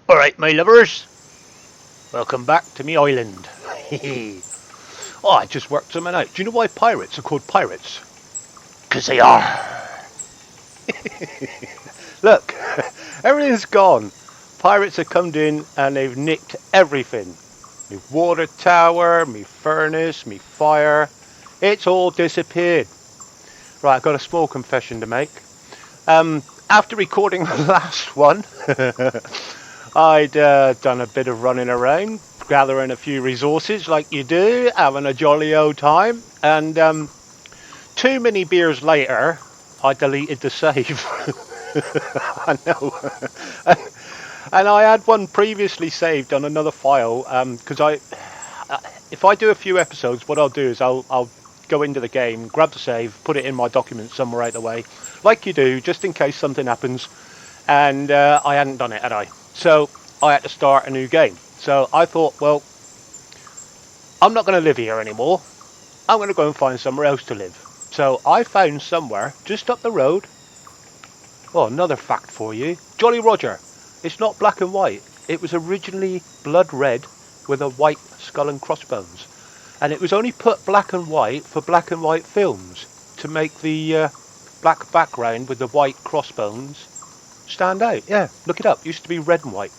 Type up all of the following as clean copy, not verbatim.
Alright, my lovers, welcome back to me island. Oh, I just worked something out. Do you know why pirates are called pirates? Because they are. Look, everything's gone. Pirates have come in and they've nicked everything. Me water tower, me furnace, me fire. It's all disappeared. Right, I've got a small confession to make. After recording the last one, I'd done a bit of running around, gathering a few resources like you do, having a jolly old time, and too many beers later, I deleted the save. I know. And I had one previously saved on another file, because if I do a few episodes, what I'll do is I'll go into the game, grab the save, put it in my documents somewhere out the way, like you do, just in case something happens, and I hadn't done it, had I? So I had to start a new game. So I thought, well, I'm not going to live here anymore. I'm going to go and find somewhere else to live. So I found somewhere just up the road. Oh, another fact for you. Jolly Roger. It's not black and white. It was originally blood red with a white skull and crossbones. And it was only put black and white for black and white films to make the black background with the white crossbones stand out. Yeah, look it up. It used to be red and white.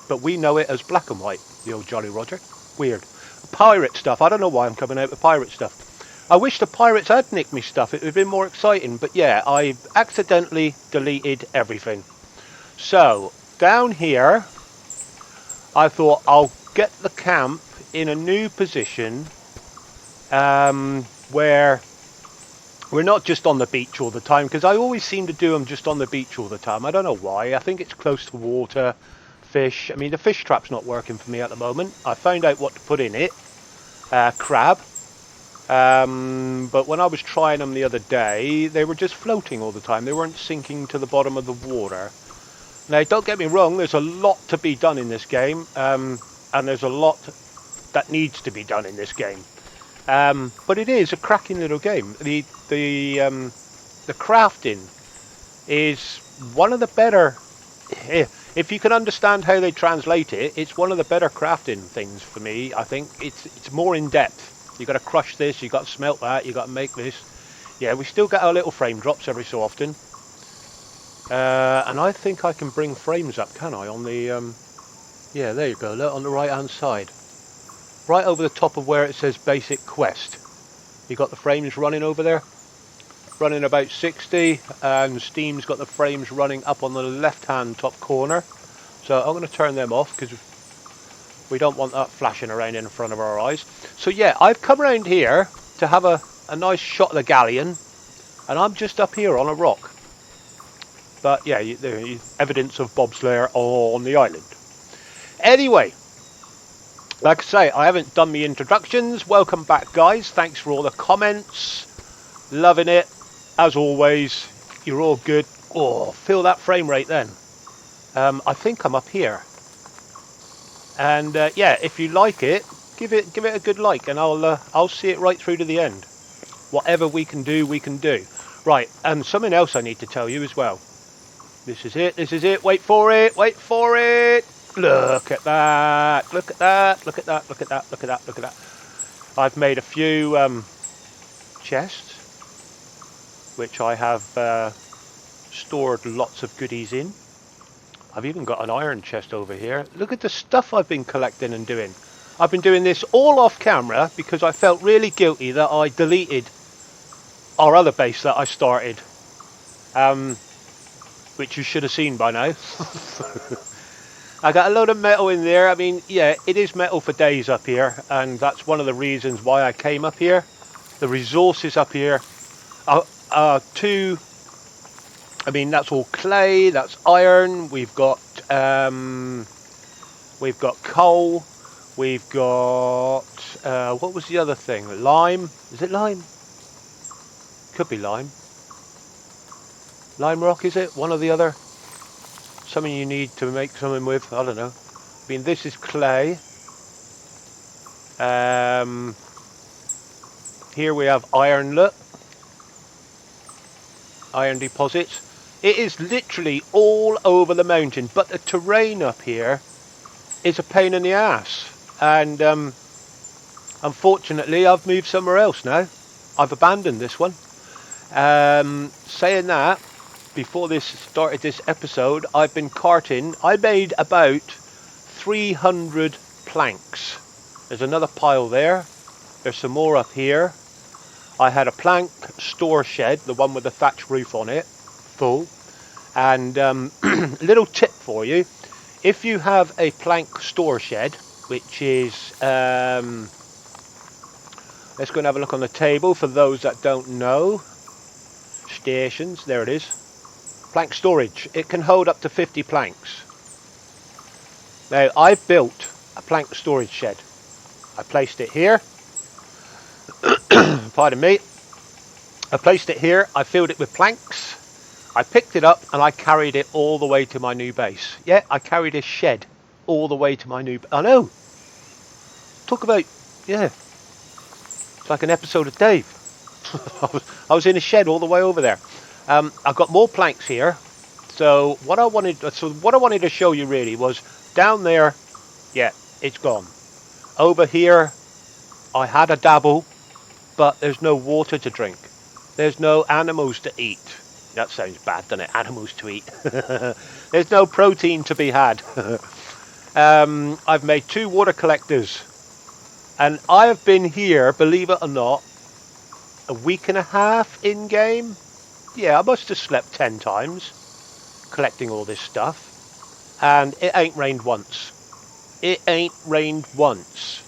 But we know it as black and white, the old Jolly Roger. Weird. Pirate stuff. I don't know why I'm coming out with pirate stuff. I wish the pirates had nicked me stuff. It would have been more exciting. But yeah, I accidentally deleted everything. So, down here, I thought I'll get the camp in a new position where we're not just on the beach all the time, because I always seem to do them just on the beach all the time. I don't know why. I think it's close to water, fish. I mean, the fish trap's not working for me at the moment. I found out what to put in it. Crab. But when I was trying them the other day, they were just floating all the time. They weren't sinking to the bottom of the water. Now, don't get me wrong, there's a lot to be done in this game, and there's a lot that needs to be done in this game. But it is a cracking little game. The crafting is one of the better. If you can understand how they translate it, it's one of the better crafting things for me. I think it's more in depth. You got to crush this, you got to smelt that, you got to make this. Yeah, we still get our little frame drops every so often. And I think I can bring frames up, can I? On the yeah, there you go. Look, on the right hand side. Right over the top of where it says basic quest. You got the frames running over there, running about 60, and Steam's got the frames running up on the left hand top corner. So I'm going to turn them off because we don't want that flashing around in front of our eyes. So yeah, I've come around here to have a nice shot of the galleon, and I'm just up here on a rock. But yeah, there's evidence of BobSlayer on the island. Anyway, like I say, I haven't done the introductions. Welcome back, guys. Thanks for all the comments. Loving it. As always, you're all good. Oh, feel that frame rate then. I think I'm up here. And yeah, if you like it, give it a good like, and I'll see it right through to the end. Whatever we can do, we can do. Right, and something else I need to tell you as well. This is it. This is it. Wait for it. Wait for it. Look at that. Look at that. Look at that. Look at that. Look at that. Look at that. I've made a few chests, which I have stored lots of goodies in. I've even got an iron chest over here. Look at the stuff I've been collecting and doing. I've been doing this all off camera because I felt really guilty that I deleted our other base that I started. Which you should have seen by now. I got a load of metal in there. I mean, yeah, it is metal for days up here, and that's one of the reasons why I came up here. The resources up here are too. I mean, that's all clay. That's iron. We've got coal. We've got what was the other thing? Lime. Is it lime? Could be lime. Lime rock, is it? One or the other? Something you need to make something with? I don't know. I mean, this is clay. Here we have iron, look. Iron deposits. It is literally all over the mountain, but the terrain up here is a pain in the ass. And unfortunately, I've moved somewhere else now. I've abandoned this one. Saying that, before this started this episode, I've been carting. I made about 300 planks. There's another pile there. There's some more up here. I had a plank store shed, the one with the thatch roof on it, full. And little tip for you, if you have a plank store shed, which is, let's go and have a look on the table for those that don't know. Stations, there it is. Plank storage, it can hold up to 50 planks. Now, I built a plank storage shed. I placed it here. Pardon me. I placed it here. I filled it with planks. I picked it up and I carried it all the way to my new base. Yeah, I carried a shed all the way to my new... I know. Talk about... Yeah. It's like an episode of Dave. I was in a shed all the way over there. I've got more planks here. So what I wanted to show you really was down there. Yeah, it's gone. Over here, I had a dabble, but there's no water to drink. There's no animals to eat. That sounds bad, doesn't it? Animals to eat. There's no protein to be had. I've made 2 water collectors. And I have been here, believe it or not, a week and a half in game. Yeah, I must have slept 10 times collecting all this stuff. And it ain't rained once. It ain't rained once.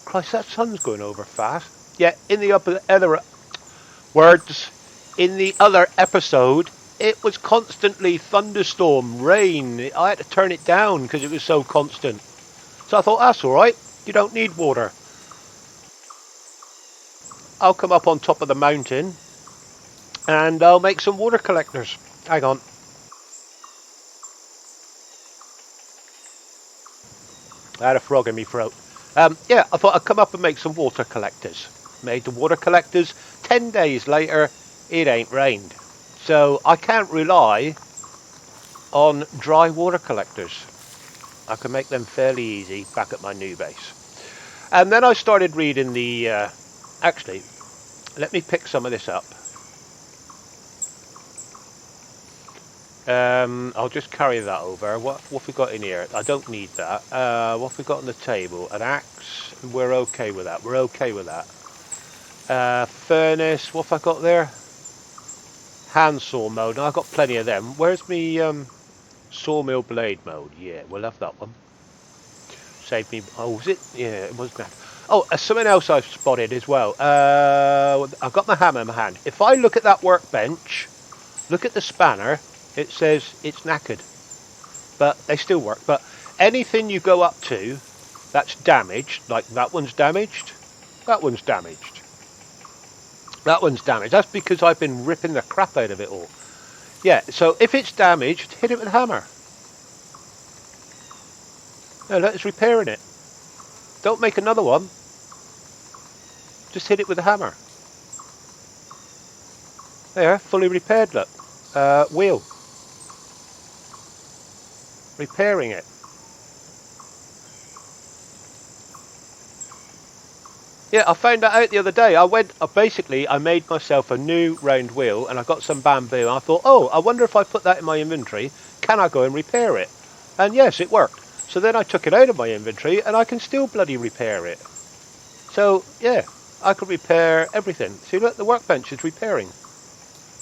Christ, that sun's going over fast. Yeah, in the other words, in the other episode, it was constantly thunderstorm, rain. I had to turn it down because it was so constant. So I thought, that's alright, you don't need water. I'll come up on top of the mountain and I'll make some water collectors. Hang on. I had a frog in my throat. Yeah, I thought I'd come up and make some water collectors. Made the water collectors. 10 days later, it ain't rained. So I can't rely on dry water collectors. I can make them fairly easy back at my new base. And then I started reading the... actually, let me pick some of this up. I'll just carry that over. What have we got in here? I don't need that. What have we got on the table? An axe. We're okay with that. We're okay with that. Furnace. What have I got there? Handsaw mode. Now, I've got plenty of them. Where's me sawmill blade mode? Yeah, we'll have that one. Save me. Oh, was it? Yeah, it was that. Oh, something else I've spotted as well. I've got my hammer in my hand. If I look at that workbench, look at the spanner, it says it's knackered. But they still work. But anything you go up to that's damaged, like that one's damaged, that one's damaged. That one's damaged. That's because I've been ripping the crap out of it all. Yeah, so if it's damaged, hit it with a hammer. No, look, it's repairing it. Don't make another one. Just hit it with a hammer. There, fully repaired, look. Wheel. Repairing it. Yeah, I found that out the other day. I made myself a new round wheel and I got some bamboo. And I thought, oh, I wonder if I put that in my inventory, can I go and repair it? And yes, it worked. So then I took it out of my inventory and I can still bloody repair it. So, yeah, I could repair everything. See, look, the workbench is repairing.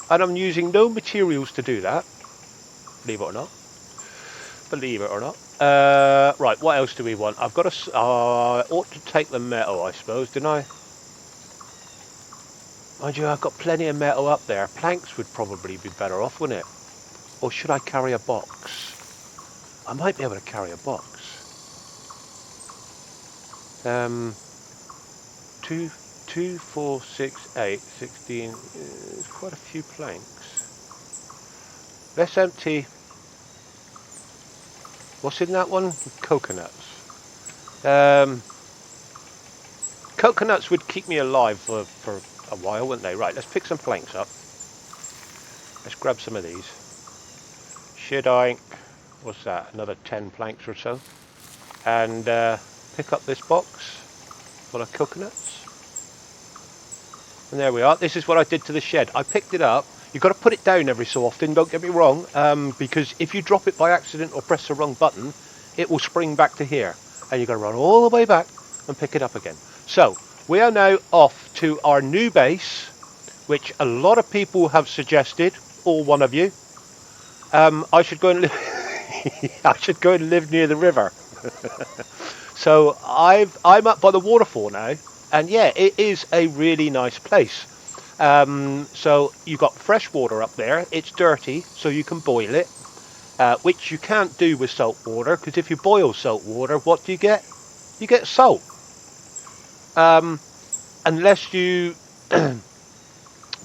And I'm using no materials to do that. Believe it or not. Believe it or not. Right, what else do we want? I've got a... I ought to take the metal, I suppose, didn't I? Mind you, I've got plenty of metal up there. Planks would probably be better off, wouldn't it? Or should I carry a box? I might be able to carry a box. 2, 4, 6, 8, 16. There's quite a few planks. Let's empty... What's in that one? Coconuts. Coconuts would keep me alive for a while, wouldn't they? Right, let's pick some planks up. Let's grab some of these. Should I... what's that, another 10 planks or so, and pick up this box full of coconuts. And there we are. This is what I did to the shed. I picked it up. You've got to put it down every so often, don't get me wrong, because if you drop it by accident or press the wrong button, it will spring back to here. And you've got to run all the way back and pick it up again. So, we are now off to our new base, which a lot of people have suggested, all one of you. I should go and live I should go and live near the river. So I'm up by the waterfall now, and yeah, it is a really nice place. So you've got fresh water up there. It's dirty, so you can boil it, which you can't do with salt water, because if you boil salt water, what do you get? You get salt. Unless you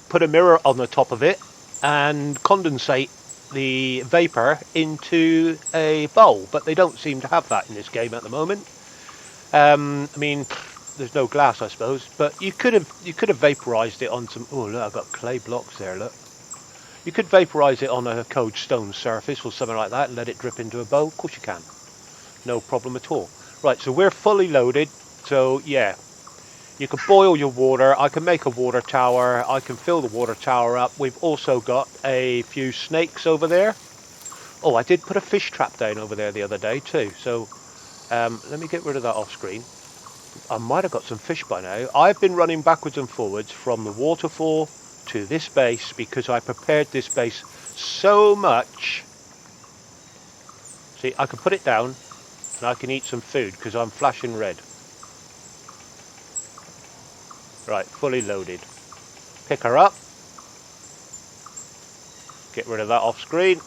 put a mirror on the top of it and condensate the vapor into a bowl, but they don't seem to have that in this game at the moment. I mean, there's no glass, I suppose, but you could have vaporized it on some. Oh, look, I've got clay blocks there. Look, you could vaporize it on a cold stone surface or something like that and let it drip into a bowl. Of course you can, no problem at all. Right, so we're fully loaded. So yeah, you can boil your water. I can make a water tower. I can fill the water tower up. We've also got a few snakes over there. Oh, I did put a fish trap down over there the other day too. So let me get rid of that off screen. I might have got some fish by now. I've been running backwards and forwards from the waterfall to this base because I prepared this base so much. See, I can put it down and I can eat some food because I'm flashing red. Right, fully loaded. Pick her up. Get rid of that off screen.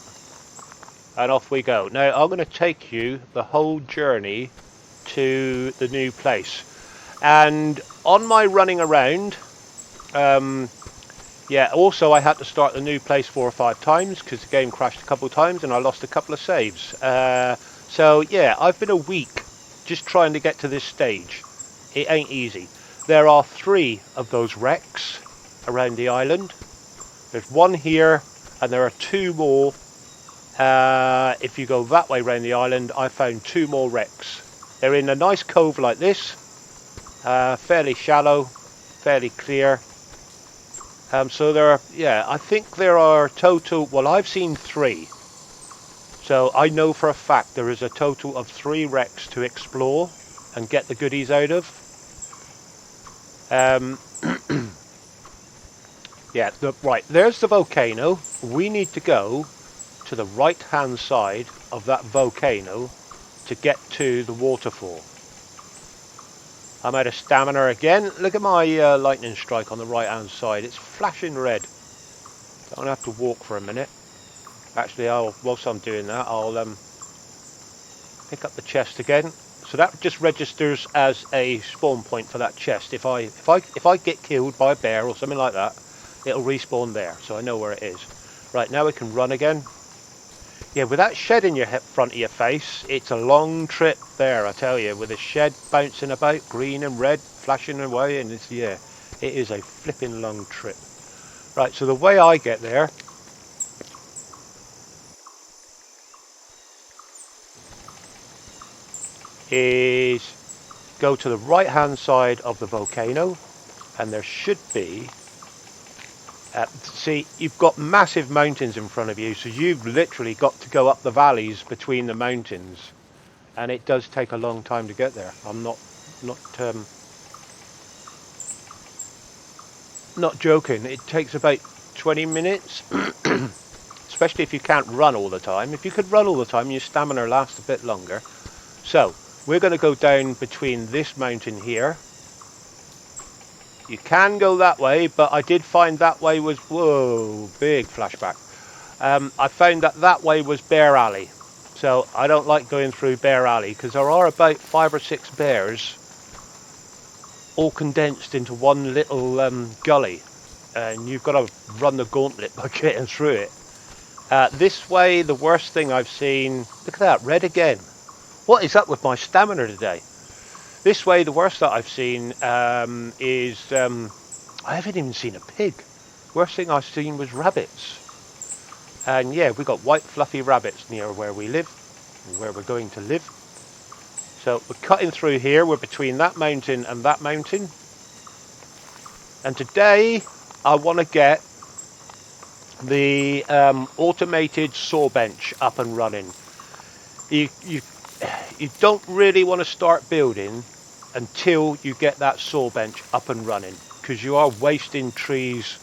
And off we go. Now, I'm going to take you the whole journey to the new place. And on my running around, yeah, also I had to start the new place 4 or 5 times because the game crashed a couple of times and I lost a couple of saves. So, yeah, I've been a week just trying to get to this stage. It ain't easy. There are 3 of those wrecks around the island. There's 1 here, and there are 2 more. If you go that way around the island, I found 2 more wrecks. They're in a nice cove like this, fairly shallow, fairly clear. So there are, yeah, I think there are total, well, I've seen 3. So I know for a fact there is a total of 3 wrecks to explore and get the goodies out of. Yeah, right, there's the volcano. We need to go to the right hand side of that volcano to get to the waterfall. I'm out of stamina again. Look at my lightning strike on the right hand side. It's flashing red. I'm going to have to walk for a minute. Actually, whilst I'm doing that, I'll pick up the chest again. So that just registers as a spawn point for that chest. If I get killed by a bear or something like that, it'll respawn there. So I know where it is. Right, now we can run again. Yeah, with that shed in your front of your face, it's a long trip there, I tell you. With a shed bouncing about, green and red, flashing away, and it's, yeah, it is a flipping long trip. Right, so the way I get there is go to the right hand side of the volcano, and there should be see, you've got massive mountains in front of you, so you've literally got to go up the valleys between the mountains, and it does take a long time to get there. I'm not joking. It takes about 20 minutes, especially if you can't run all the time. If you could run all the time, your stamina lasts a bit longer. So we're going to go down between this mountain here. You can go that way, but I did find that way was, whoa, big flashback. I found that way was Bear Alley. So I don't like going through Bear Alley because there are about 5 or 6 bears all condensed into one little gully. And you've got to run the gauntlet by getting through it. This way, the worst thing I've seen, look at that, red again. What is up with my stamina today? This way, the worst that I've seen is, I haven't even seen a pig. Worst thing I've seen was rabbits. And yeah, we got white fluffy rabbits near where we live. where we're going to live. So we're cutting through here. We're between that mountain and that mountain. And today I want to get the automated saw bench up and running. You don't really want to start building until you get that saw bench up and running, because you are wasting trees.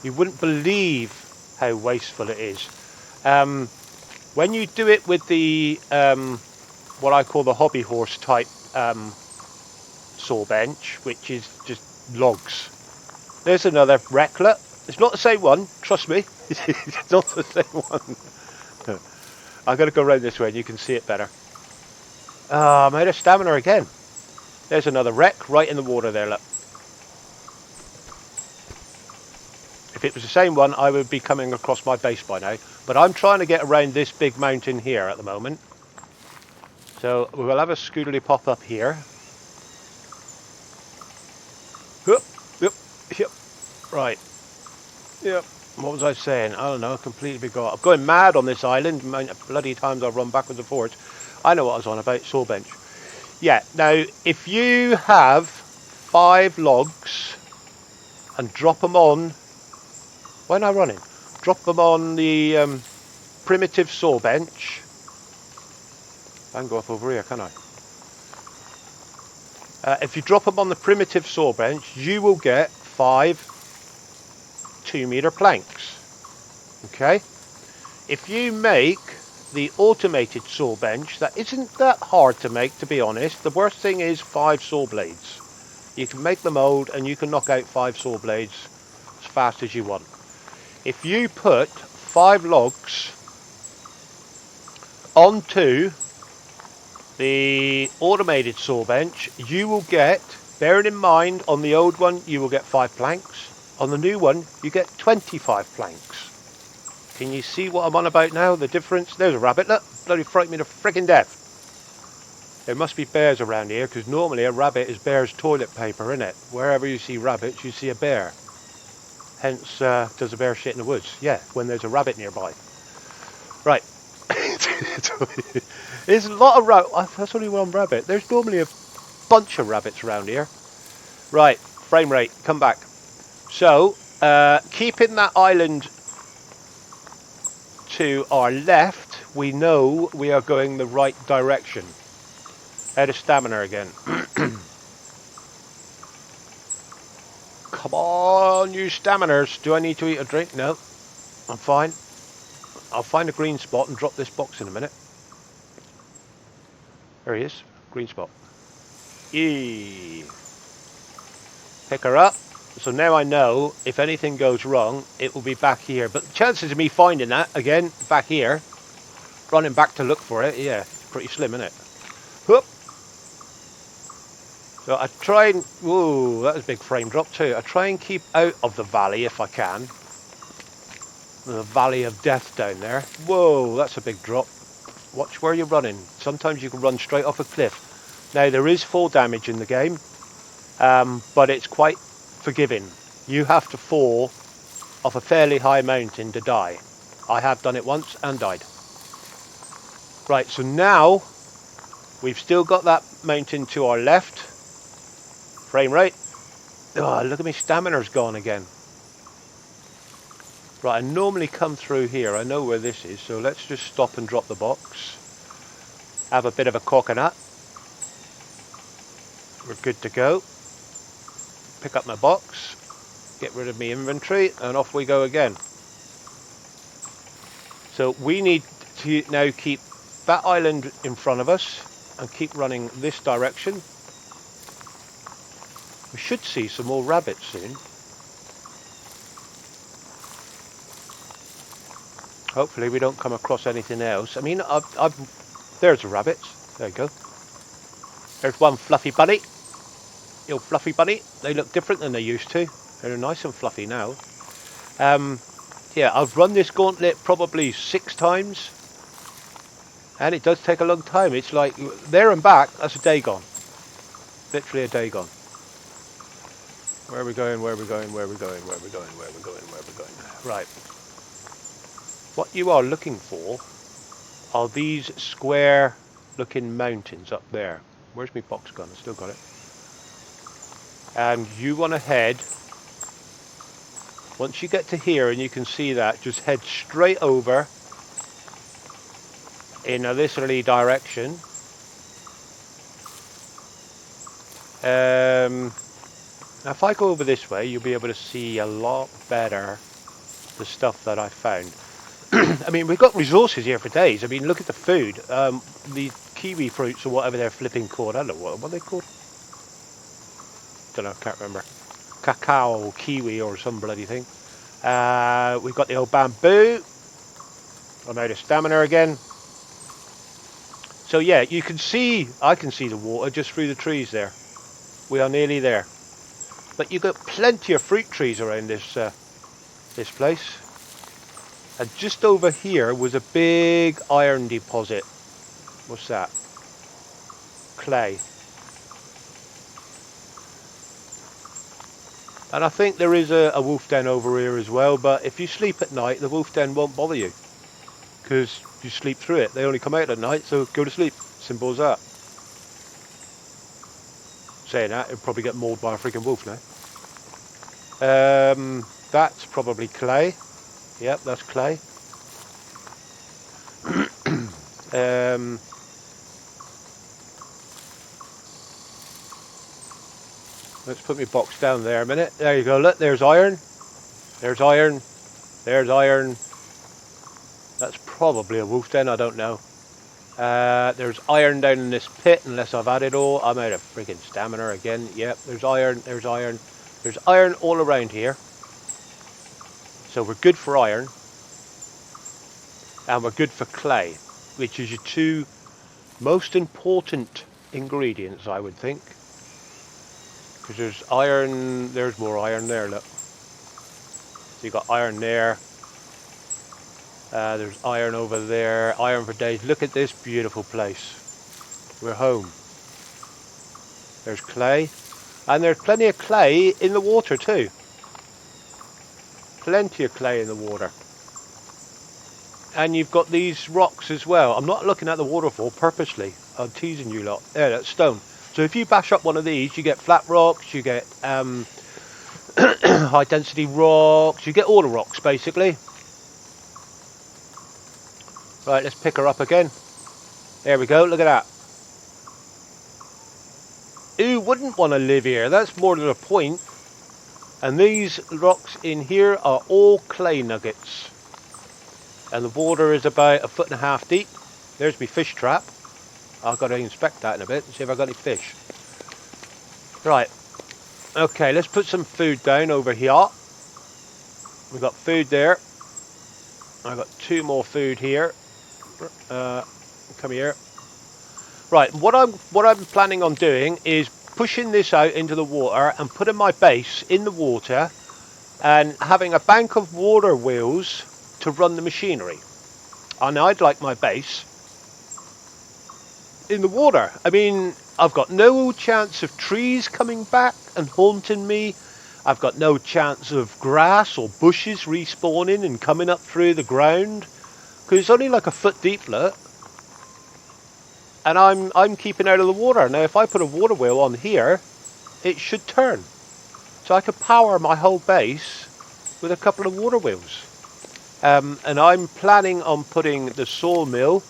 You wouldn't believe how wasteful it is. When you do it with the what I call the hobby horse type saw bench, which is just logs. There's another wrecklet. It's not the same one, trust me. It's not the same one. I'm going to go around this way and you can see it better. I'm out of stamina again. There's another wreck right in the water there, look. If it was the same one, I would be coming across my base by now. But I'm trying to get around this big mountain here at the moment. So we'll have a scooterly pop up here. Yep. Right. Yep. What was I saying? I don't know. I completely forgot. I'm going mad on this island. Bloody times I've run backwards and forwards. I know what I was on about. Saw bench. Yeah. Now, if you have 5 logs and drop them on... Why am I running? Drop them on the primitive saw bench. I can go up over here, can I? If you drop them on the primitive saw bench, you will get 5 2-meter planks. Okay? If you make the automated saw bench, that isn't that hard to make, to be honest. The worst thing is 5 saw blades. You can make them old and you can knock out 5 saw blades as fast as you want. If you put 5 logs onto the automated saw bench, you will get, bearing in mind, on the old one you will get 5 planks. On the new one you get 25 planks. Can you see what I'm on about now? The difference? There's a rabbit, look. Bloody frightened me to freaking death. There must be bears around here, because normally a rabbit is bear's toilet paper, isn't it? Wherever you see rabbits you see a bear. Hence, does a bear shit in the woods? Yeah, when there's a rabbit nearby. Right. There's a lot of rabbits. That's only one rabbit. There's normally a bunch of rabbits around here. Right, frame rate, come back. So, keeping that island to our left, we know we are going the right direction. Out of stamina again. Come on, you staminers. Do I need to eat a drink? No, I'm fine. I'll find a green spot and drop this box in a minute. There he is, green spot. Yee. Pick her up. So now I know if anything goes wrong, it will be back here. But the chances of me finding that, again, back here, running back to look for it, yeah, pretty slim, isn't it? Whoop. So I try and... Whoa, that was a big frame drop too. I try and keep out of the valley if I can. The valley of death down there. Whoa, that's a big drop. Watch where you're running. Sometimes you can run straight off a cliff. Now, there is fall damage in the game, but it's quite forgiving. You have to fall off a fairly high mountain to die. I have done it once and died. Right, so now we've still got that mountain to our left. Frame rate. Oh, look at me, stamina's gone again. Right, I normally come through here. I know where this is, so let's just stop and drop the box. Have a bit of a coconut. We're good to go. Pick up my box, get rid of my inventory, and off we go again. So we need to now keep that island in front of us and keep running this direction. We should see some more rabbits soon. Hopefully we don't come across anything else. I mean, there's the rabbits. There you go. There's one fluffy bunny. The old fluffy bunny. They look different than they used to. They're nice and fluffy now. Yeah, I've run this gauntlet probably 6 times. And it does take a long time. It's like, there and back, that's a day gone. Literally a day gone. Where are we going, where are we going, where are we going, where are we going, where are we going, where are we going? Right. What you are looking for are these square looking mountains up there. Where's my box gun? I still got it. And you want to head, once you get to here and you can see that, just head straight over in a little direction. Now if I go over this way, you'll be able to see a lot better the stuff that I found. I mean, we've got resources here for days. I mean, look at the food. The kiwi fruits or whatever they're flipping called. I don't know what are they called. Don't know, can't remember. Cacao or kiwi or some bloody thing. We've got the old bamboo. I'm out of stamina again. So yeah, you can see, I can see the water just through the trees there. We are nearly there. But you've got plenty of fruit trees around this this place. And just over here was a big iron deposit. What's that? Clay. And I think there is a wolf den over here as well, but if you sleep at night, the wolf den won't bother you. Because you sleep through it. They only come out at night, so go to sleep. Simple as that. Saying that, it'll probably get mauled by a freaking wolf now. That's probably clay. Yep, that's clay. Let's put my box down there a minute. There you go, look, there's iron. There's iron. There's iron. That's probably a wolf den, I don't know. There's iron down in this pit, unless I've had it all. I'm out of freaking stamina again. Yep, there's iron, there's iron. There's iron all around here. So we're good for iron. And we're good for clay, which is your two most important ingredients, I would think. Because there's iron, there's more iron there, look. So you've got iron there. There's iron over there, iron for days. Look at this beautiful place. We're home. There's clay. And there's plenty of clay in the water too. Plenty of clay in the water. And you've got these rocks as well. I'm not looking at the waterfall purposely. I'm teasing you lot. There, that's stone. So if you bash up one of these, you get flat rocks, you get high density rocks, you get all the rocks basically. Right, let's pick her up again. There we go, look at that. Who wouldn't want to live here? That's more than a point. And these rocks in here are all clay nuggets. And the water is about 1.5 feet deep. There's my fish trap. I've got to inspect that in a bit and see if I've got any fish. Right. Okay, let's put some food down over here. We've got food there. I've got 2 more food here. Come here. Right, what I'm planning on doing is pushing this out into the water and putting my base in the water and having a bank of water wheels to run the machinery. And I'd like my base in the water. I mean, I've got no chance of trees coming back and haunting me. I've got no chance of grass or bushes respawning and coming up through the ground. Because it's only like 1 foot deep, look. And I'm keeping out of the water. Now if I put a water wheel on here, it should turn. So I could power my whole base with a couple of water wheels. And I'm planning on putting the sawmill.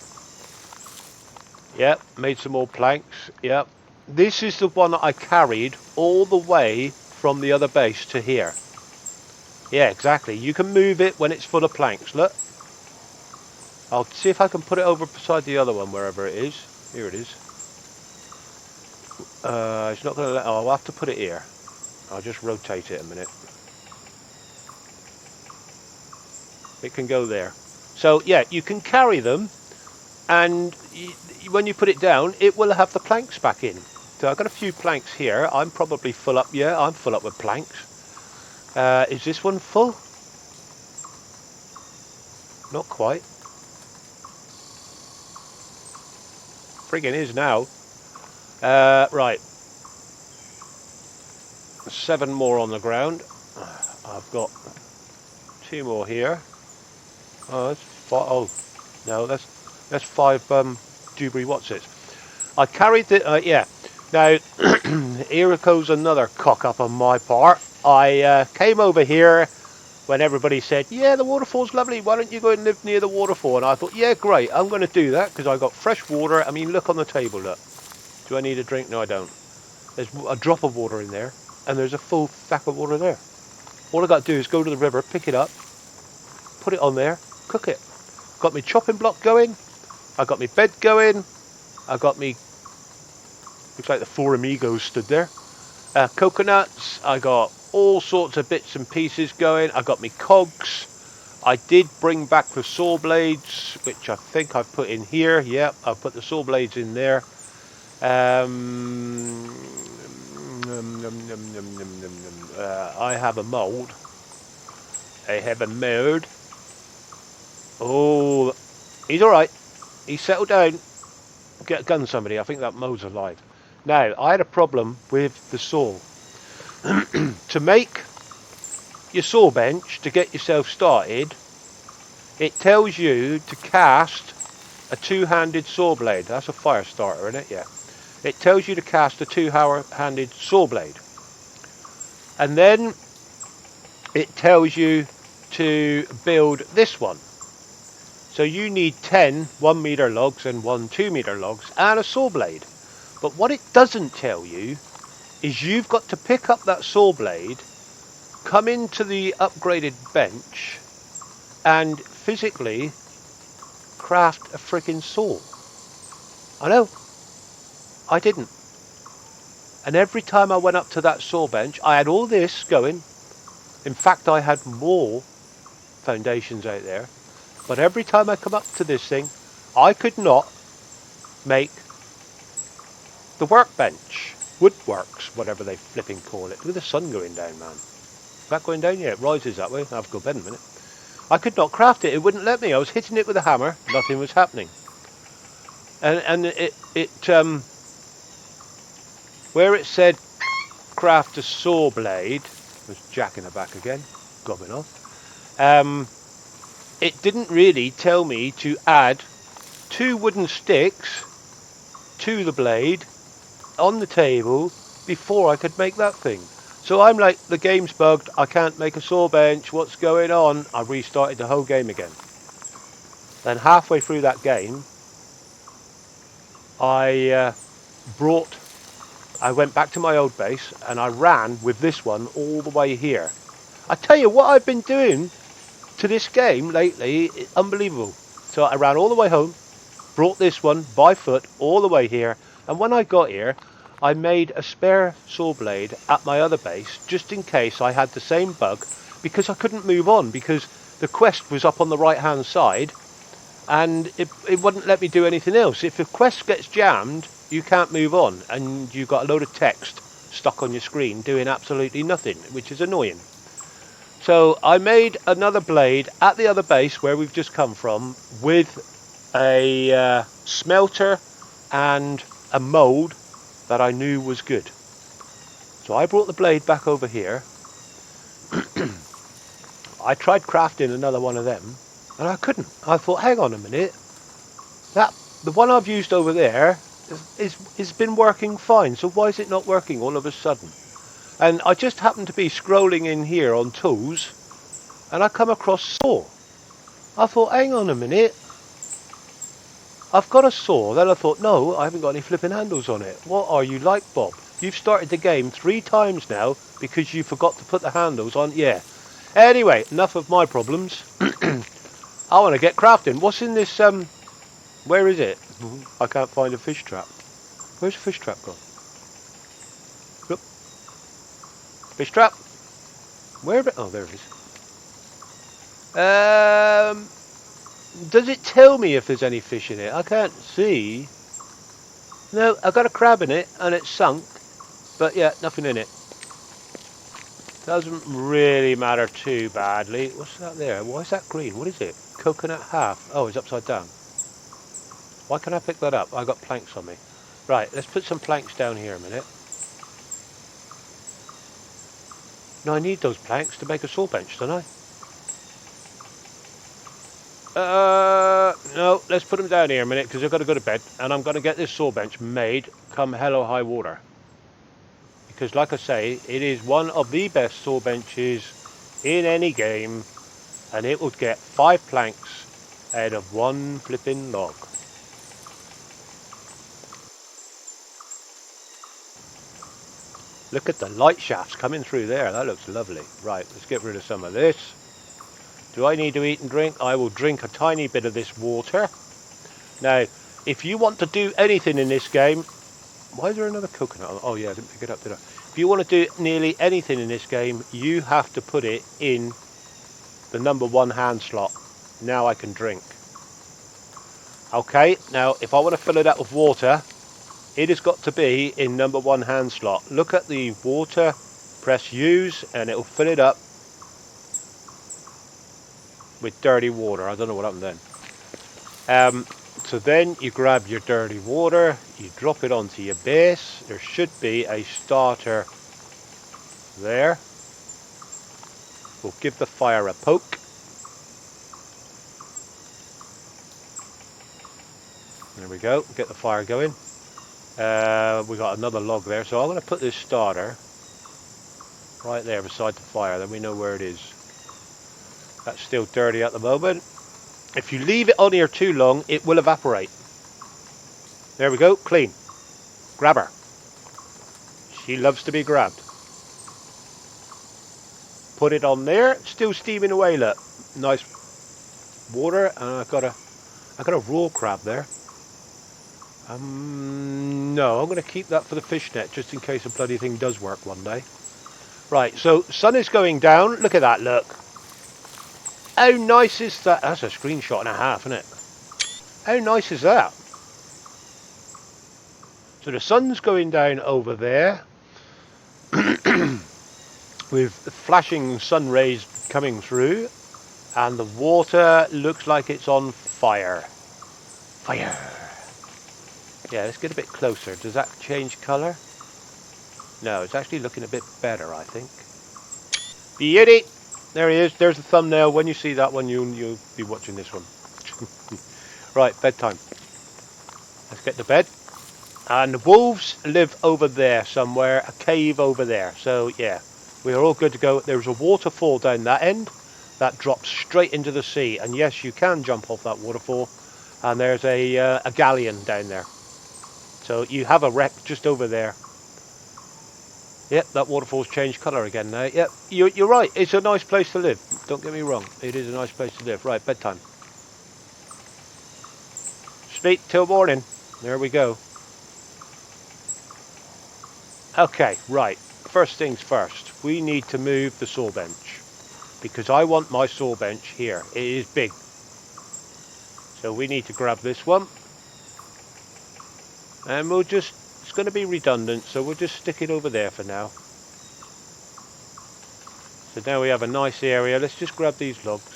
Yep, made some more planks. Yep. This is the one that I carried all the way from the other base to here. Yeah, exactly. You can move it when it's full of planks, look. I'll see if I can put it over beside the other one, wherever it is. Here it is. It's not going to let... Oh, I'll have to put it here. I'll just rotate it a minute. It can go there. So, yeah, you can carry them. And when you put it down, it will have the planks back in. So I've got a few planks here. I'm probably full up. Yeah, I'm full up with planks. Is this one full? Not quite. Friggin' is now. Right. 7 more on the ground. I've got 2 more here. Oh, that's... Oh, no, that's... That's 5 Dewberry Watsits. I carried the yeah. Now here goes another cock up on my part. I came over here when everybody said, yeah, the waterfall's lovely, why don't you go and live near the waterfall? And I thought, yeah, great, I'm going to do that because I got fresh water. I mean, look on the table, look. Do I need a drink? No, I don't. There's a drop of water in there, and there's a full sack of water there. All I got to do is go to the river, pick it up, put it on there, cook it. Got me chopping block going, I got me bed going, I got me, looks like the four amigos stood there. Coconuts, I got all sorts of bits and pieces going. I got me cogs. I did bring back the saw blades, which I think I've put in here. Yep, I've put the saw blades in there. I have a mold. I have a mold. Oh, he's alright. He's settled down. Get a gun, somebody. I think that mold's alive. Now, I had a problem with the saw. To make your saw bench, to get yourself started, it tells you to cast a two-handed saw blade. That's a fire starter, isn't it? Yeah. It tells you to cast a two-handed saw blade. And then it tells you to build this one. So you need 10 1-meter logs and 1 2-meter logs and a saw blade. But what it doesn't tell you is you've got to pick up that saw blade, come into the upgraded bench, and physically craft a freaking saw. I know. I didn't. And every time I went up to that saw bench, I had all this going. In fact, I had more foundations out there. But every time I come up to this thing, I could not make the workbench. Woodworks, whatever they flipping call it. With the sun going down, man. Is that going down? Yeah, it rises that way. I'll have to go to bed in a minute. I could not craft it. It wouldn't let me. I was hitting it with a hammer. Nothing was happening. And where it said craft a saw blade, there's Jack in the back again, gobbing off. It didn't really tell me to add 2 wooden sticks to the blade on the table before I could make that thing. So I'm like, the game's bugged, I can't make a saw bench, what's going on? I restarted the whole game again. Then halfway through that game, I went back to my old base and I ran with this one all the way here. I tell you what I've been doing to this game lately, unbelievable. So I ran all the way home, brought this one by foot all the way here, and when I got here, I made a spare saw blade at my other base just in case I had the same bug, because I couldn't move on because the quest was up on the right hand side and it wouldn't let me do anything else. If the quest gets jammed, you can't move on and you've got a load of text stuck on your screen doing absolutely nothing, which is annoying. So I made another blade at the other base where we've just come from with a smelter and a mould that I knew was good. So I brought the blade back over here. I tried crafting another one of them and I couldn't. I thought, hang on a minute, the one I've used over there is been working fine, so why is it not working all of a sudden? And I just happened to be scrolling in here on tools and I come across saw. I thought, hang on a minute, I've got a saw. Then I thought, no, I haven't got any flipping handles on it. What are you like, Bob? You've started the game 3 times now because you forgot to put the handles on. Yeah. Anyway, enough of my problems. I want to get crafting. What's in this, where is it? I can't find a fish trap. Where's the fish trap gone? Look. Fish trap. Where? Oh, there it is. Does it tell me if there's any fish in it? I can't see. No, I've got a crab in it and it's sunk. But yeah, nothing in it. Doesn't really matter too badly. What's that there? Why is that green? What is it? Coconut half. Oh, it's upside down. Why can't I pick that up? I got planks on me. Right, let's put some planks down here a minute. No, I need those planks to make a saw bench, don't I? No, let's put them down here a minute because I've got to go to bed and I'm going to get this saw bench made come hell or high water. Because like I say, it is one of the best saw benches in any game, and it would get 5 planks out of one flipping log. Look at the light shafts coming through there, that looks lovely. Right, let's get rid of some of this. Do I need to eat and drink? I will drink a tiny bit of this water. Now, if you want to do anything in this game, why is there another coconut? Oh yeah, I didn't pick it up, did I? If you want to do nearly anything in this game, you have to put it in the number 1 hand slot. Now I can drink. Okay, now if I want to fill it up with water, it has got to be in number 1 hand slot. Look at the water, press use, and it'll fill it up with dirty water. I don't know what happened then. So then you grab your dirty water, you drop it onto your base. There should be a starter there. We'll give the fire a poke. There we go, get the fire going. We got another log there, so I'm going to put this starter right there beside the fire, then we know where it is. That's still dirty at the moment. If you leave it on here too long, it will evaporate. There we go, clean. Grab her. She loves to be grabbed. Put it on there, still steaming away, look. Nice water, and I got a raw crab there. No, I'm going to keep that for the fishnet, just in case the bloody thing does work one day. Right, so sun is going down. Look at that, look. How nice is that? That's a screenshot and a half, isn't it? How nice is that? So the sun's going down over there with flashing sun rays coming through, and the water looks like it's on fire. Fire. Yeah, let's get a bit closer. Does that change colour? No, it's actually looking a bit better, I think. Beauty! There he is. There's the thumbnail. When you see that one, you'll be watching this one. Right, bedtime. Let's get to bed. And the wolves live over there somewhere, a cave over there. So, yeah, we are all good to go. There's a waterfall down that end that drops straight into the sea. And yes, you can jump off that waterfall. And there's a galleon down there. So you have a wreck just over there. Yep, that waterfall's changed colour again now. Yep, you're right. It's a nice place to live. Don't get me wrong. It is a nice place to live. Right, bedtime. Sleep till morning. There we go. Okay, right. First things first. We need to move the saw bench. Because I want my saw bench here. It is big. So we need to grab this one. And we'll just... It's going to be redundant, so we'll just stick it over there for now. So now we have a nice area. Let's just grab these logs.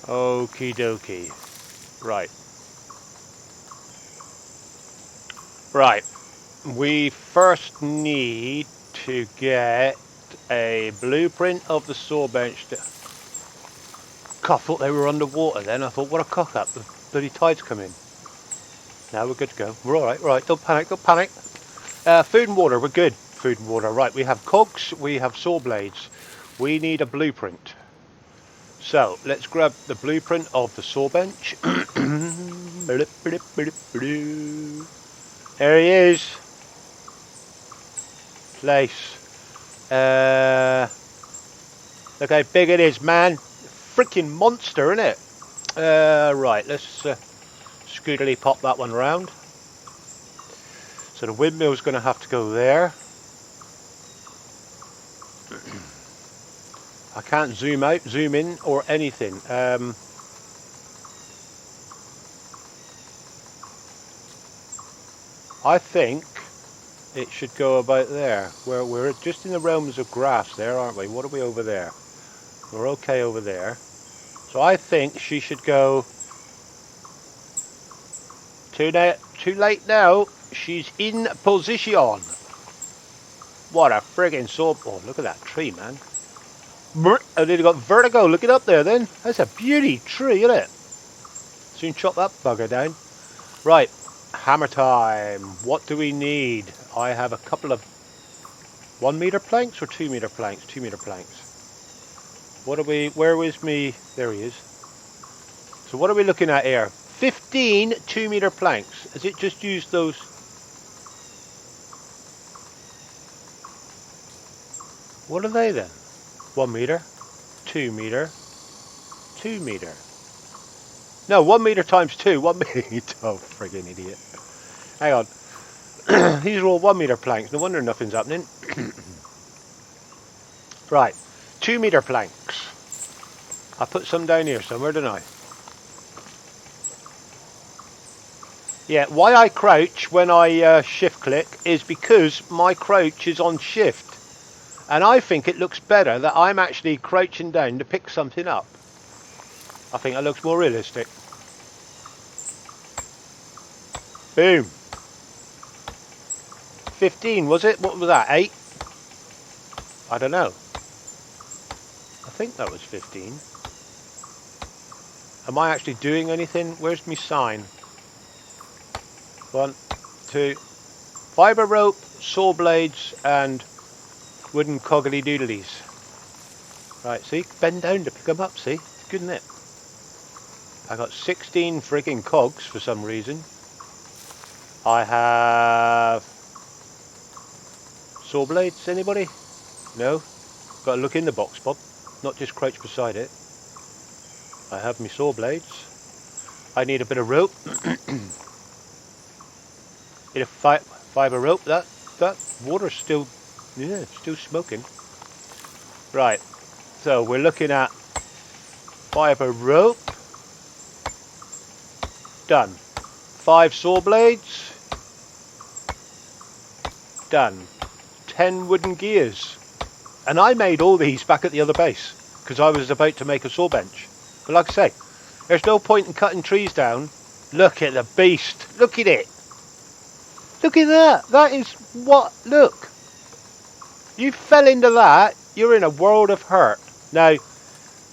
Okie dokie. Right. Right. We first need to get a blueprint of the saw bench. God, I thought they were underwater then. I thought, what a cock up. The bloody tide's come in. Now we're good to go. We're alright, right. Don't panic, don't panic. Food and water, we're good. Food and water. Right, we have cogs, we have saw blades. We need a blueprint. So, let's grab the blueprint of the saw bench. There he is. Place. Look how big it is, man. Freaking monster, isn't it? Right, let's scootily pop that one round. So the windmill's going to have to go there. I can't zoom out, zoom in, or anything. I think it should go about there. We're just in the realms of grass there, aren't we? What are we over there? We're okay over there. So I think she should go... Too late now. She's in position. What a friggin' saw... Oh, look at that tree, man. I nearly got vertigo. Look it up there then. That's a beauty tree, isn't it? Soon chop that bugger down. Right, hammer time. What do we need? I have a couple of 1 meter planks or 2 meter planks? 2 meter planks. What are we, where was me? There he is. So what are we looking at here? 15 2 meter planks. Has it just used those? What are they then? 1 meter, 2 meter, 2 meter. No, 1 meter times 2, 1 meter. Oh, friggin' idiot. Hang on. These are all 1 meter planks. No wonder nothing's happening. Right, 2 meter planks. I put some down here somewhere, didn't I? Yeah, why I crouch when I shift click is because my crouch is on shift. And I think it looks better that I'm actually crouching down to pick something up. I think that looks more realistic. Boom. 15, was it? What was that, 8? I don't know. I think that was 15. Am I actually doing anything? Where's my sign? 1, 2. Fibre rope, saw blades, and wooden coggly doodlies. Right, see? Bend down to pick them up, see? It's good, isn't it? I got 16 frigging cogs for some reason. I have saw blades, anybody? No? Got to look in the box, Bob. Not just crouch beside it. I have my saw blades. I need a bit of rope. Need a fibre rope. That water's still, yeah, still smoking. Right. So we're looking at fibre rope. Done. 5 saw blades. Done. 10 wooden gears. And I made all these back at the other base because I was about to make a saw bench. But like I say, there's no point in cutting trees down. Look at the beast. Look at it. Look at that. That is what? Look. You fell into that. You're in a world of hurt. Now,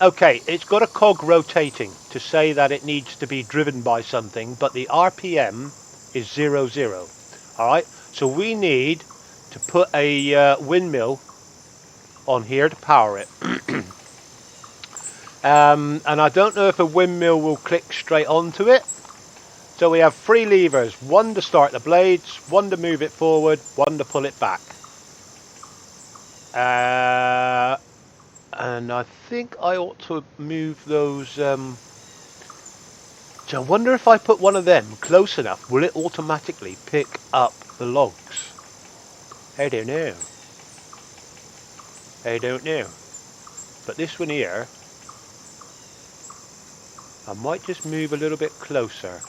okay, it's got a cog rotating to say that it needs to be driven by something, but the RPM is 0, 0. Alright, so we need to put a windmill on here to power it. And I don't know if a windmill will click straight onto it. So we have 3 levers, 1 to start the blades, 1 to move it forward, 1 to pull it back. And I think I ought to move those. So I wonder if I put one of them close enough, will it automatically pick up the logs? I don't know. I don't know. But this one here, I might just move a little bit closer.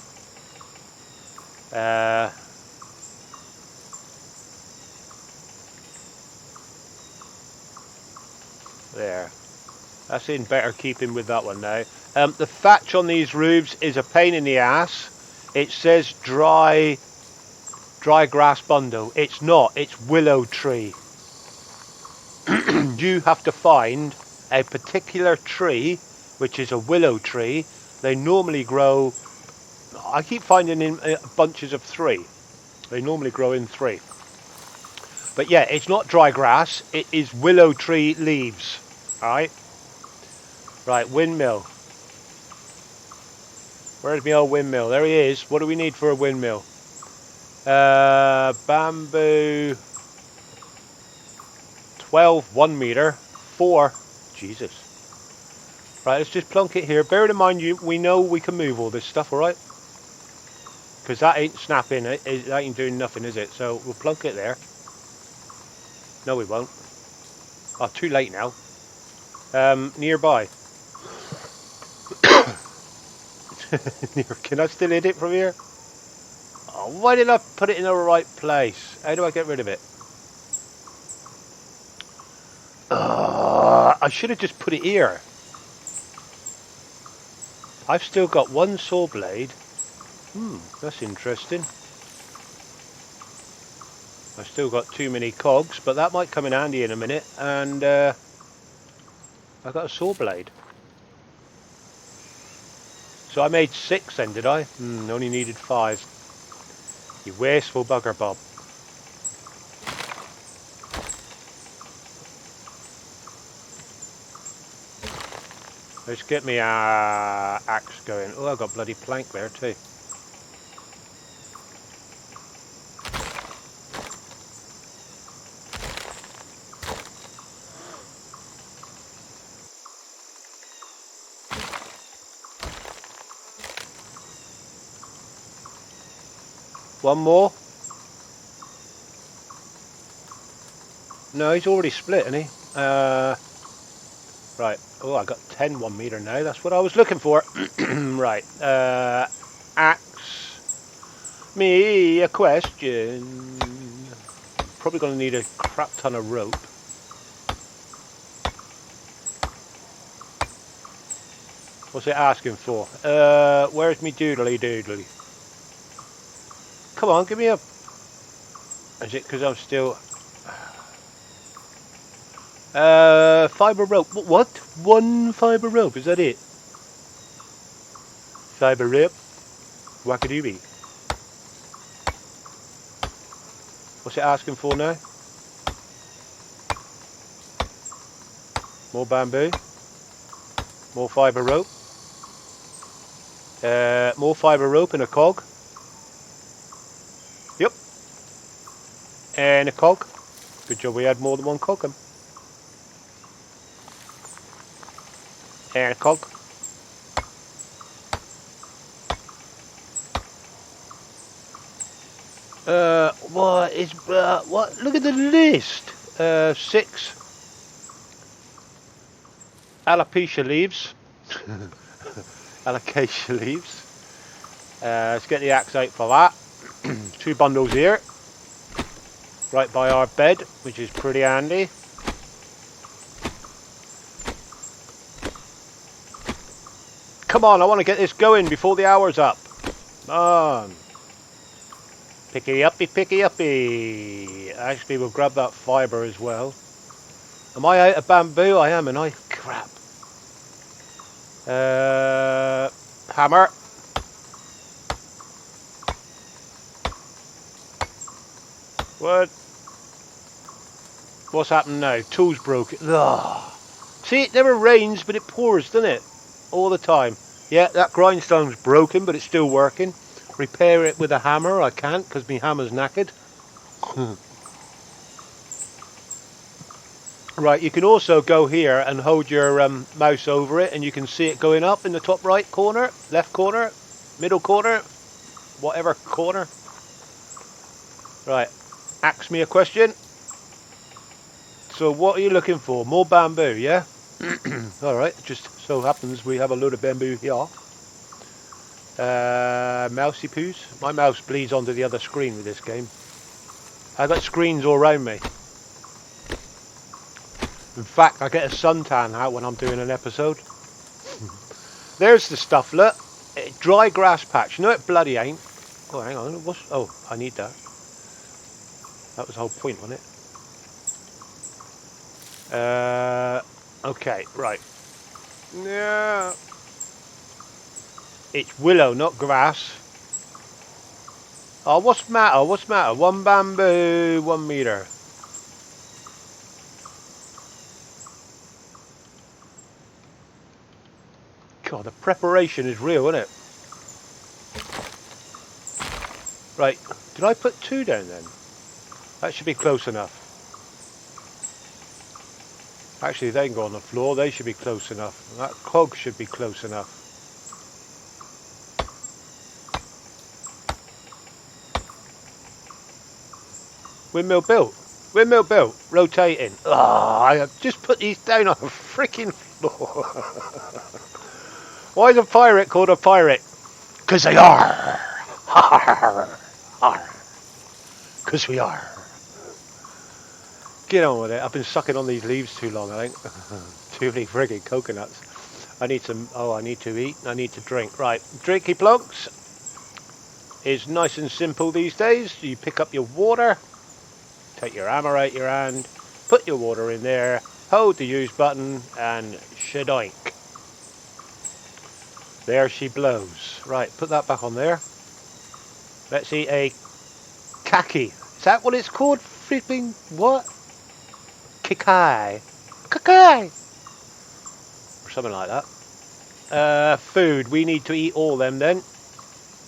There. That's in better keeping with that one now. The thatch on these roofs is a pain in the ass. It says dry grass bundle. It's not. It's willow tree. You have to find a particular tree, which is a willow tree. They normally grow, I keep finding in bunches of 3. They normally grow in 3. But yeah, it's not dry grass. It is willow tree leaves. Alright? Right, windmill. Where's my old windmill? There he is. What do we need for a windmill? Bamboo. 12, 1 meter. 4. Jesus. Right, let's just plunk it here. Bear in mind, we know we can move all this stuff, alright? Because that ain't snapping. That ain't doing nothing, is it? So we'll plunk it there. No, we won't. Oh, too late now. Nearby. Can I still hit it from here? Oh, why did I put it in the right place? How do I get rid of it? I should have just put it here. I've still got 1 saw blade. That's interesting. I've still got too many cogs, but that might come in handy in a minute. And I got a saw blade. So I made 6 then, did I? Only needed 5. You wasteful bugger, Bob. Let's get me a axe going. Oh, I got bloody plank there too. One more? No, he's already split, isn't he? Right. Oh, I got 10 1 meter now. That's what I was looking for. Right. Axe me a question. Probably going to need a crap ton of rope. What's it asking for? Where's me doodly doodly? Come on, give me a... Is it because I'm still... fibre rope. What? 1 fibre rope, is that it? Fibre rope? Wackadoobie. What's it asking for now? More bamboo. More fibre rope. More fibre rope and a cog. Yep. And a cog. Good job we had more than 1 cog. And a cog. What is what? Look at the list. 6 alopecia leaves. Alocasia leaves. Let's get the axe out for that. 2 bundles here, right by our bed, which is pretty handy. Come on, I want to get this going before the hour's up. Come on. Picky uppy. Actually, we'll grab that fibre as well. Am I out of bamboo? I am, and I crap. Hammer. What? What's happened now? Tool's broken. Ugh. See, it never rains, but it pours, doesn't it? All the time. Yeah, that grindstone's broken, but it's still working. Repair it with a hammer. I can't because my hammer's knackered. Right, you can also go here and hold your mouse over it, and you can see it going up in the top right corner, left corner, middle corner, whatever corner. Right, ask me a question. So what are you looking for? More bamboo, yeah? Alright, just so happens we have a load of bamboo here. Mousey poos. My mouse bleeds onto the other screen with this game. I got screens all around me. In fact, I get a suntan out when I'm doing an episode. There's the stuff, look. Dry grass patch. No, it bloody ain't. Oh, hang on. Oh, I need that. That was the whole point, wasn't it? Okay, right. Yeah. It's willow, not grass. Oh, what's the matter? What's the matter? 1 bamboo, 1 meter. God, the preparation is real, isn't it? Right, did I put 2 down then? That should be close enough. Actually, they can go on the floor. They should be close enough. That cog should be close enough. Windmill built. Windmill built. Rotating. Ah, I have just put these down on the freaking floor. Why is a pirate called a pirate? Because they are. Because we are. Get on with it. I've been sucking on these leaves too long, I think. Too many frigging coconuts. I need some... Oh, I need to eat. I need to drink. Right. Drinky plonks is nice and simple these days. You pick up your water. Take your hammer out your hand. Put your water in there. hold the use button, and shadoink. There she blows. Right, put that back on there. Let's eat a kaki. Is that what it's called? Flipping what? Kikai. Kikai! Or something like that. Food. We need to eat all them then.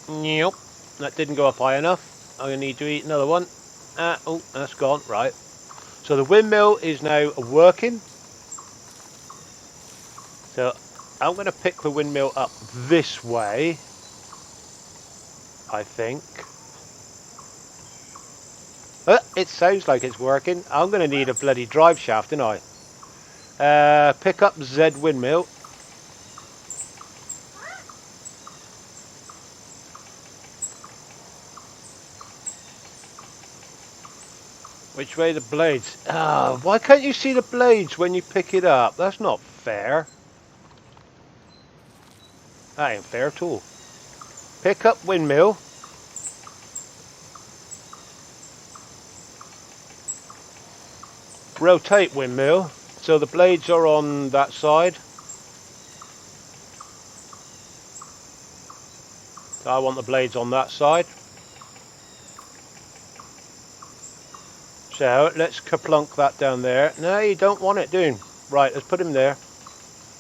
Nope. That didn't go up high enough. I'm going to need to eat another one. Oh, that's gone. Right. So the windmill is now working. So I'm going to pick the windmill up this way. I think. It sounds like it's working. I'm going to need a bloody drive shaft, don't I? Pick up Z windmill. Which way the blades? Ah, why can't you see the blades when you pick it up? That's not fair. That ain't fair at all. Pick up windmill. Rotate windmill. So the blades are on that side. So I want the blades on that side. So let's kaplunk that down there. No, you don't want it doing. Right, let's put him there.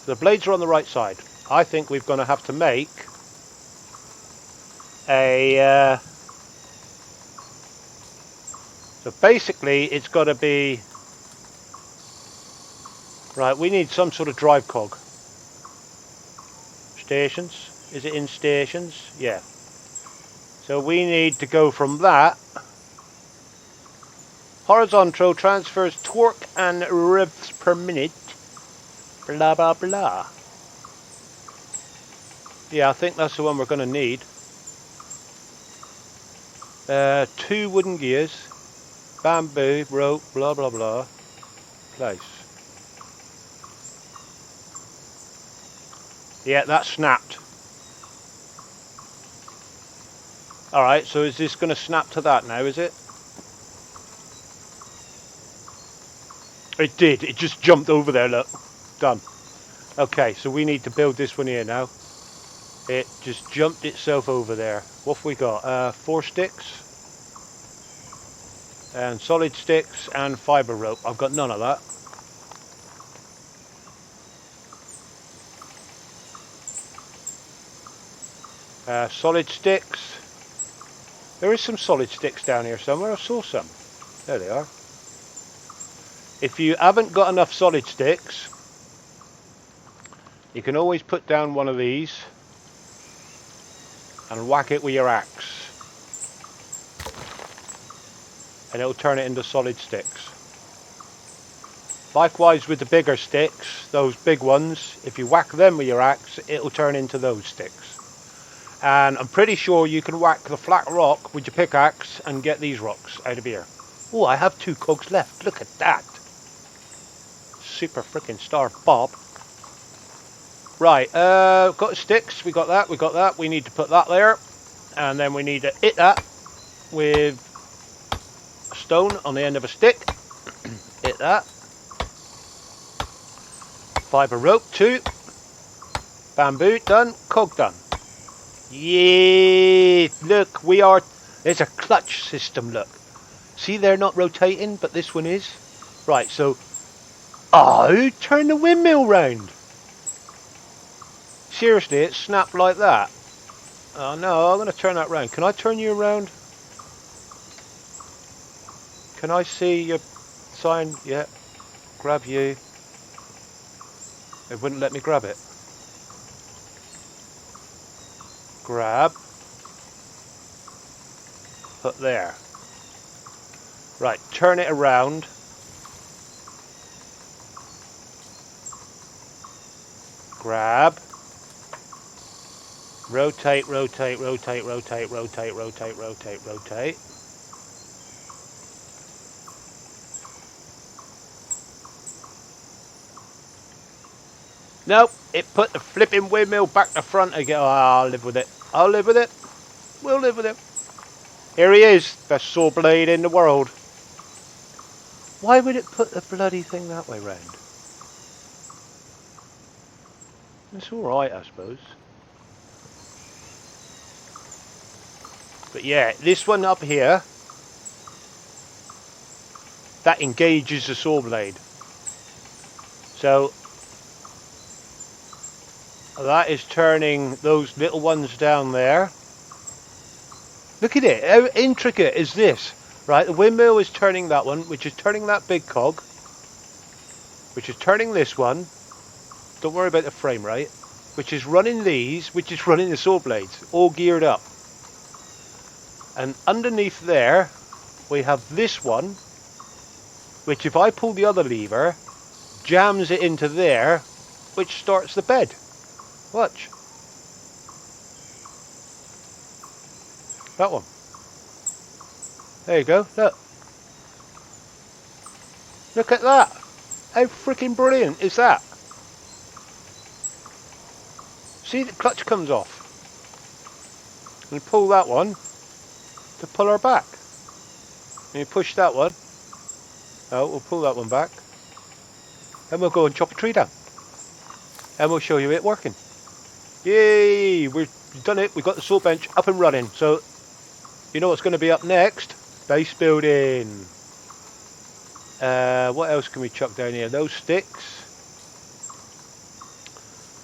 The blades are on the right side. I think we're going to have to make a... so basically it's got to be... Right, we need some sort of drive cog. Stations. Is it in stations? Yeah. So we need to go from that. Horizontal transfers torque and revs per minute. Blah, blah, blah. Yeah, I think that's the one we're going to need. 2 wooden gears. Bamboo, rope, blah, blah, blah. Place. Yeah, that snapped. Alright, so is this going to snap to that now, is it? It did. It just jumped over there, look. Done. Okay, so we need to build this one here now. It just jumped itself over there. What have we got? 4 sticks. And solid sticks and fibre rope. I've got none of that. Solid sticks. There is some solid sticks down here somewhere. I saw some. There they are. If you haven't got enough solid sticks, you can always put down one of these and whack it with your axe. And it'll turn it into solid sticks. Likewise with the bigger sticks, those big ones, if you whack them with your axe, it'll turn into those sticks. And I'm pretty sure you can whack the flat rock with your pickaxe and get these rocks out of here. Oh, I have 2 cogs left. Look at that. Super freaking star Bob. Right, got sticks. We got that. We got that. We need to put that there. And then we need to hit that with a stone on the end of a stick. Hit that. Fibre rope, 2. Bamboo, done. Cog, done. Yeah, look, we are, there's a clutch system, look. See, they're not rotating, but this one is. Right, so, oh, turn the windmill round. Seriously, it snapped like that. Oh no, I'm going to turn that round. Can I turn you around? Can I see your sign? Yeah, grab you. It wouldn't let me grab it. Grab, put there. Right, turn it around. Grab, rotate, rotate, rotate, rotate, rotate, rotate, rotate, rotate. Nope, it put the flipping windmill back to front again. Oh, I'll live with it. I'll live with it. We'll live with it. Here he is, best saw blade in the world. Why would it put the bloody thing that way round? It's alright, I suppose. But yeah, this one up here, that engages the saw blade. So that is turning those little ones down there. Look at it, how intricate is this? Right, the windmill is turning that one, which is turning that big cog, which is turning this one. Don't worry about the frame rate. Which is running these, which is running the saw blades, all geared up. And underneath there, we have this one, which if I pull the other lever, jams it into there, which starts the bed. Watch. That one. There you go, look. Look at that. How freaking brilliant is that? See, the clutch comes off. And pull that one to pull her back. And you push that one. Oh, we'll pull that one back. And we'll go and chop a tree down. And we'll show you it working. Yay! We've done it. We've got the saw bench up and running. So, you know what's going to be up next? Base building. What else can we chuck down here? Those sticks.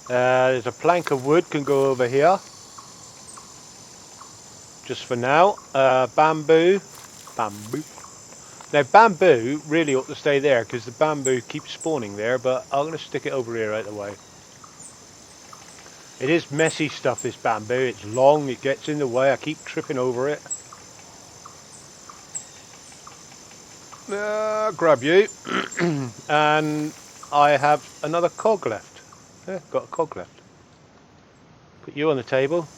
There's a plank of wood can go over here. Just for now. Bamboo. Now bamboo really ought to stay there because the bamboo keeps spawning there, but I'm going to stick it over here right away. It is messy stuff, this bamboo. It's long, it gets in the way. I keep tripping over it. Grab you. And I have another cog left. Yeah, got a cog left. Put you on the table.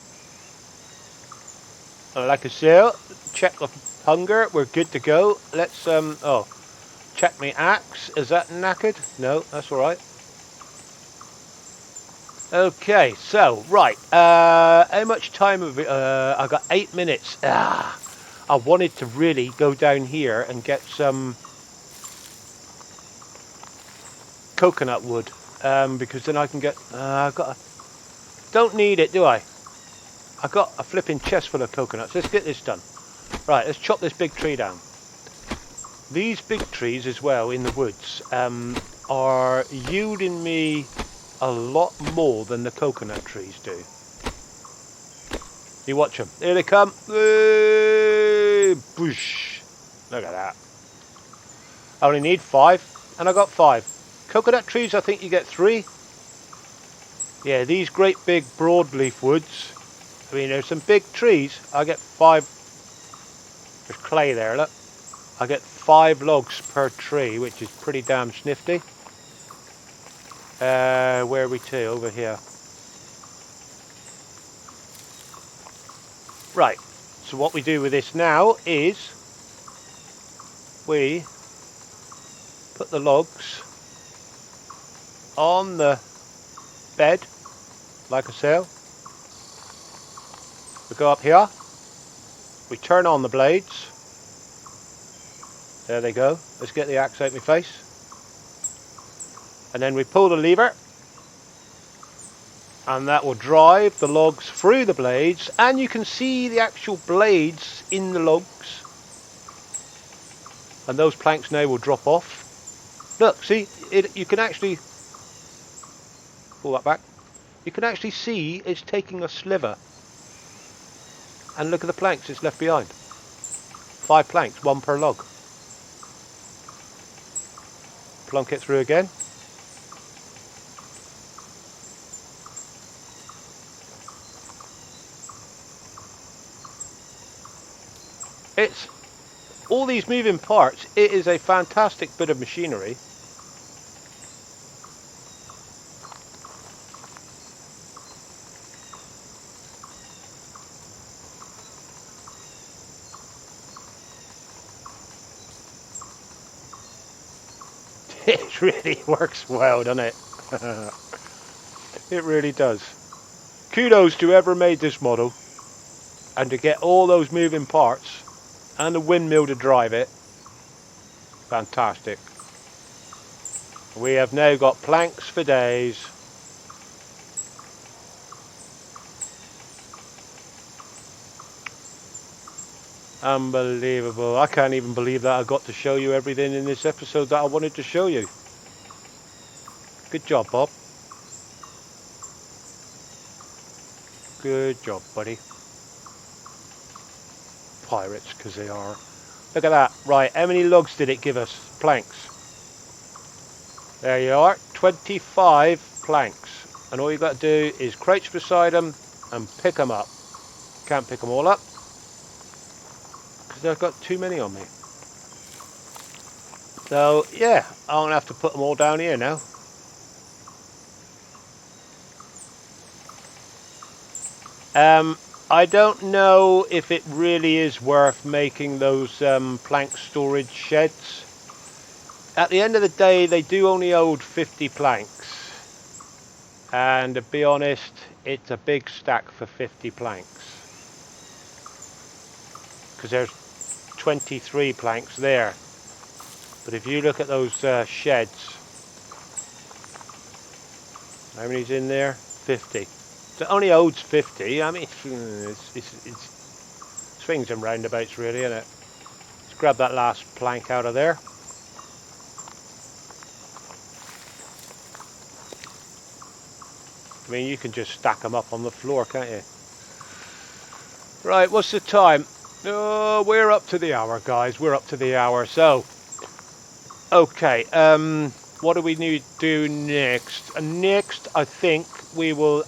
Like I say, check the hunger. We're good to go. Let's check me axe. Is that knackered? No, that's all right. Okay, so right. How much time have we? I got 8 minutes. I wanted to really go down here and get some coconut wood. Because then I can get. Don't need it, do I? I got a flipping chest full of coconuts. Let's get this done. Right, let's chop this big tree down. These big trees as well in the woods are yielding me a lot more than the coconut trees do. You watch them. Here they come. Hey, boosh. Look at that. I only need 5, and I got 5. Coconut trees, I think you get 3. Yeah, these great big broadleaf woods. I mean, there's some big trees. I get 5. There's clay there, look. I get 5 logs per tree, which is pretty damn snifty. Where are we to? Over here. Right. So what we do with this now is we put the logs on the bed, like a sail. We go up here, we turn on the blades, there they go. Let's get the axe out of my face, and then we pull the lever, and that will drive the logs through the blades, and you can see the actual blades in the logs, and those planks now will drop off. Look, see, you can actually pull that back. You can actually see it's taking a sliver. And look at the planks it's left behind. 5 planks, 1 per log. Plunk it through again. It's all these moving parts. It is a fantastic bit of machinery. It really works well, doesn't it? It really does. Kudos to whoever made this model, and to get all those moving parts and the windmill to drive it. Fantastic. We have now got planks for days. Unbelievable. I can't even believe that I got to show you everything in this episode that I wanted to show you. Good job, Bob. Good job, buddy. Pirates, because they are. Look at that. Right, how many logs did it give us? Planks. There you are. 25 planks. And all you got to do is crouch beside them and pick them up. Can't pick them all up because I've got too many on me. So, yeah, I'm going to have to put them all down here now. I don't know if it really is worth making those plank storage sheds. At the end of the day, they do only hold 50 planks. And to be honest, it's a big stack for 50 planks. Because there's 23 planks there. But if you look at those sheds, how many's in there? 50. So it only holds 50. I mean, it's swings and roundabouts really, isn't it? Let's grab that last plank out of there. I mean, you can just stack them up on the floor, can't you? Right, what's the time? Oh, we're up to the hour, guys. We're up to the hour. So, okay. What do we need to do next? Next, I think we will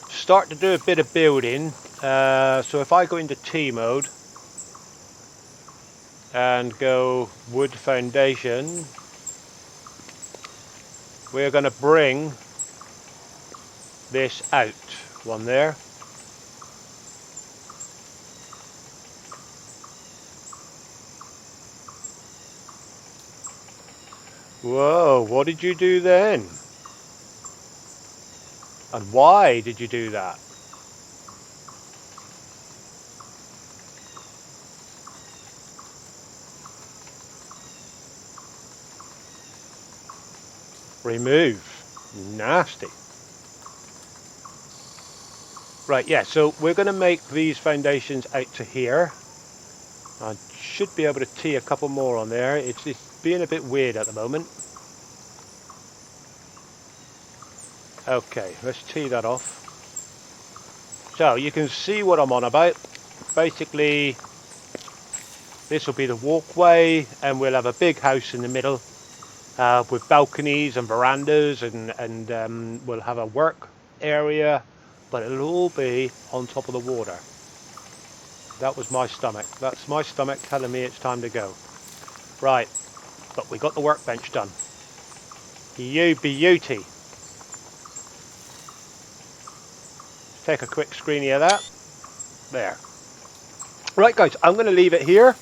start to do a bit of building. So if I go into T mode and go wood foundation, we're going to bring this out. One there. Whoa, what did you do then? And why did you do that? Remove. Nasty. Right, yeah, so we're going to make these foundations out to here. I should be able to tee a couple more on there. It's being a bit weird at the moment. Okay, let's tee that off. So you can see what I'm on about. Basically, this will be the walkway, and we'll have a big house in the middle with balconies and verandas, and we'll have a work area, but it'll all be on top of the water. That was my stomach. That's my stomach telling me it's time to go. Right, but we got the workbench done. You beauty. Take a quick screenie of that. There. Right guys, I'm going to leave it here.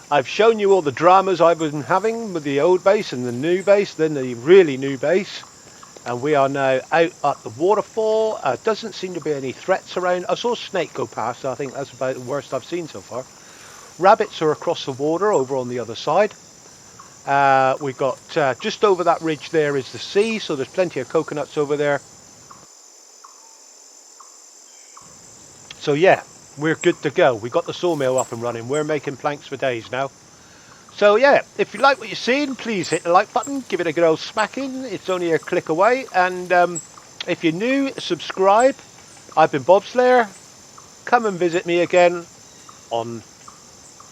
I've shown you all the dramas I've been having with the old base and the new base, then the really new base. And we are now out at the waterfall. Doesn't seem to be any threats around. I saw a snake go past, so I think that's about the worst I've seen so far. Rabbits are across the water over on the other side. We've got just over that ridge there is the sea, so there's plenty of coconuts over there. So yeah, we're good to go. We got the sawmill up and running. We're making planks for days now. So yeah, if you like what you're seeing, please hit the like button. Give it a good old smacking. It's only a click away. And if you're new, subscribe. I've been BobSlayer. Come and visit me again on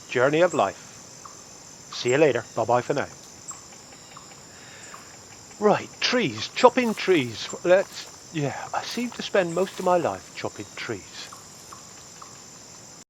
Journey of Life. See you later. Bye-bye for now. Right, trees. Chopping trees. Yeah, I seem to spend most of my life chopping trees.